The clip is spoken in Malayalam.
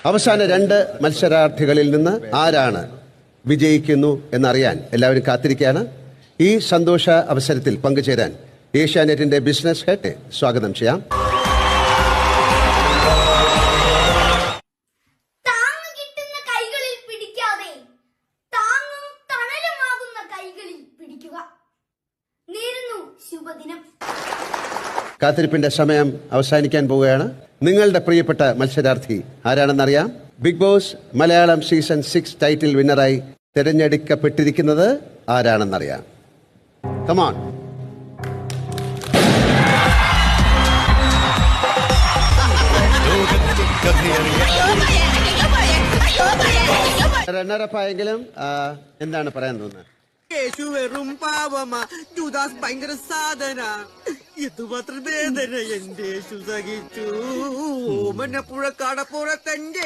അവസാന 2 മത്സരാർത്ഥികളിൽ നിന്ന് ആരാണ് വിജയിക്കുന്നു എന്നറിയാൻ എല്ലാവരും കാത്തിരിക്കുകയാണ്. ഈ സന്തോഷ അവസരത്തിൽ പങ്കുചേരാൻ ഏഷ്യാനെറ്റിന്റെ ബിസിനസ് ഹെഡ് സ്വാഗതം ചെയ്യാം. കാത്തിരിപ്പിന്റെ സമയം അവസാനിക്കാൻ പോവുകയാണ്. നിങ്ങളുടെ പ്രിയപ്പെട്ട മത്സരാർത്ഥി ആരാണെന്നറിയാം. Bigg Boss Malayalam season 6 title വിന്നറായി തിരഞ്ഞെടുക്കപ്പെട്ടിരിക്കുന്നത് ആരാണെന്നറിയാം. കമോൺ. റണ്ണറപ്പായെങ്കിലും എന്താണ് പറയാൻ തോന്നുന്നത്? യേശു വെറും പാവമാ, ജൂദാസ് ഭയങ്കര സാധന, ഇതുമാത്രം വേദന എന്റെ യേശു സഹിച്ചു. ഓമനപ്പുഴ കടപ്പുറത്തന്റെ